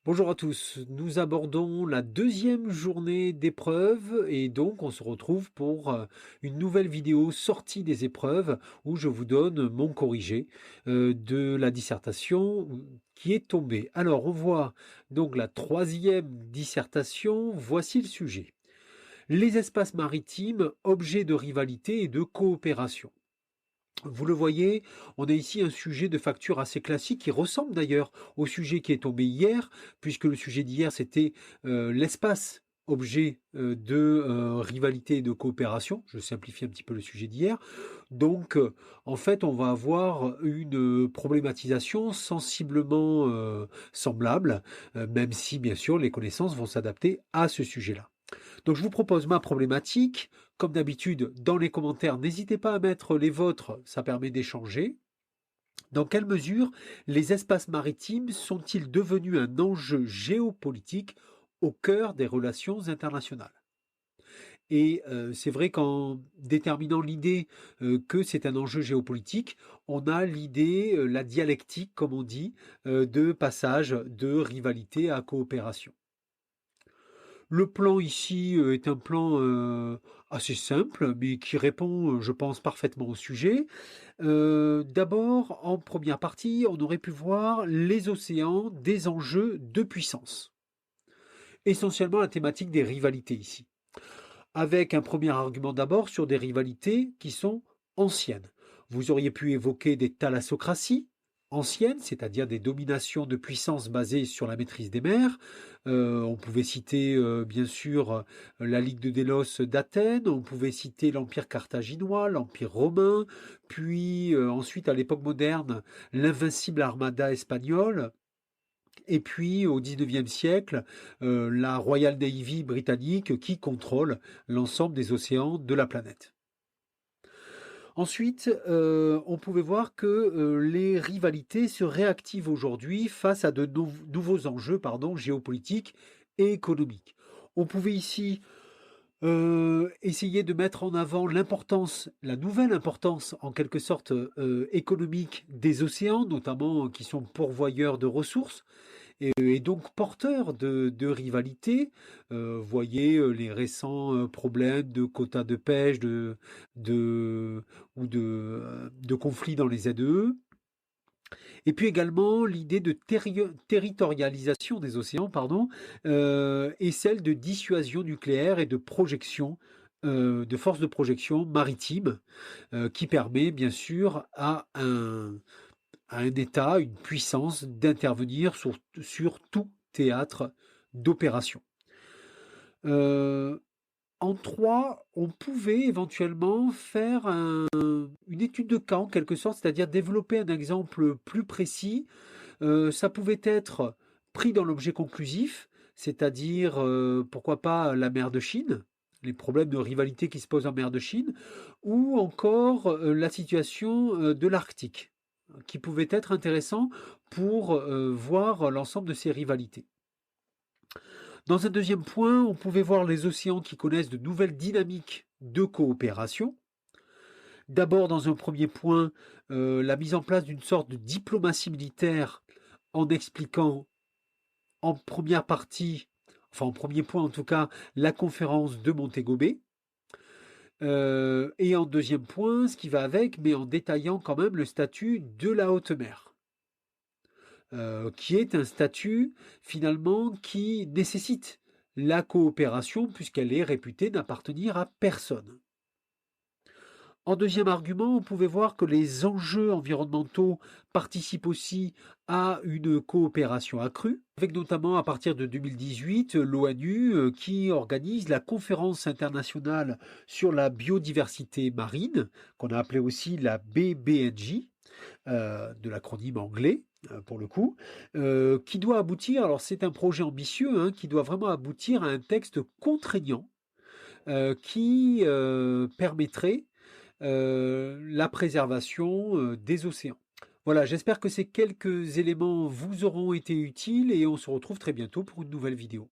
Bonjour à tous, nous abordons la deuxième journée d'épreuves et donc on se retrouve pour une nouvelle vidéo sortie des épreuves où je vous donne mon corrigé de la dissertation qui est tombée. Alors on voit donc la troisième dissertation, voici le sujet. Les espaces maritimes, objets de rivalité et de coopération. Vous le voyez, on a ici un sujet de facture assez classique qui ressemble d'ailleurs au sujet qui est tombé hier, puisque le sujet d'hier c'était l'espace objet de rivalité et de coopération. Je simplifie un petit peu le sujet d'hier. Donc en fait on va avoir une problématisation sensiblement semblable, même si bien sûr les connaissances vont s'adapter à ce sujet-là. Donc je vous propose ma problématique. Comme d'habitude, dans les commentaires, n'hésitez pas à mettre les vôtres, ça permet d'échanger. Dans quelle mesure les espaces maritimes sont-ils devenus un enjeu géopolitique au cœur des relations internationales? Et c'est vrai qu'en déterminant l'idée que c'est un enjeu géopolitique, on a l'idée, la dialectique, comme on dit, de passage de rivalité à coopération. Le plan ici est un plan assez simple, mais qui répond, je pense, parfaitement au sujet. D'abord, en première partie, on aurait pu voir les océans, des enjeux de puissance. Essentiellement la thématique des rivalités ici. Avec un premier argument d'abord sur des rivalités qui sont anciennes. Vous auriez pu évoquer des thalassocraties anciennes, c'est-à-dire des dominations de puissance basées sur la maîtrise des mers. On pouvait citer bien sûr la Ligue de Délos d'Athènes, on pouvait citer l'Empire carthaginois, l'Empire romain, puis ensuite à l'époque moderne, l'invincible armada espagnole. Et puis au XIXe siècle, la Royal Navy britannique qui contrôle l'ensemble des océans de la planète. Ensuite, on pouvait voir que les rivalités se réactivent aujourd'hui face à de nouveaux enjeux géopolitiques et économiques. On pouvait ici essayer de mettre en avant l'importance, la nouvelle importance en quelque sorte économique des océans, notamment qui sont pourvoyeurs de ressources et donc porteurs de rivalités. Voyez les récents problèmes de quotas de pêche, de conflits dans les ZEE. Et puis également l'idée de territorialisation des océans, et celle de dissuasion nucléaire et de projection, de force de projection maritime, qui permet bien sûr à un État, une puissance d'intervenir sur tout théâtre d'opération. Euh, En 3, on pouvait éventuellement faire une étude de cas en quelque sorte, c'est-à-dire développer un exemple plus précis. Ça pouvait être pris dans l'objet conclusif, c'est-à-dire pourquoi pas la mer de Chine, les problèmes de rivalité qui se posent en mer de Chine, ou encore la situation de l'Arctique, qui pouvait être intéressant pour voir l'ensemble de ces rivalités. Dans un deuxième point, on pouvait voir les océans qui connaissent de nouvelles dynamiques de coopération. D'abord, dans un premier point, la mise en place d'une sorte de diplomatie militaire en expliquant en première partie, enfin en premier point en tout cas, la conférence de Montego Bay. Et en deuxième point, ce qui va avec, mais en détaillant quand même le statut de la haute mer. Qui est un statut finalement qui nécessite la coopération puisqu'elle est réputée n'appartenir à personne. En deuxième argument, on pouvait voir que les enjeux environnementaux participent aussi à une coopération accrue, avec notamment à partir de 2018 l'ONU qui organise la conférence internationale sur la biodiversité marine, qu'on a appelée aussi la BBNJ, de l'acronyme anglais pour le coup, qui doit aboutir, alors c'est un projet ambitieux, qui doit vraiment aboutir à un texte contraignant qui permettrait la préservation des océans. Voilà, j'espère que ces quelques éléments vous auront été utiles et on se retrouve très bientôt pour une nouvelle vidéo.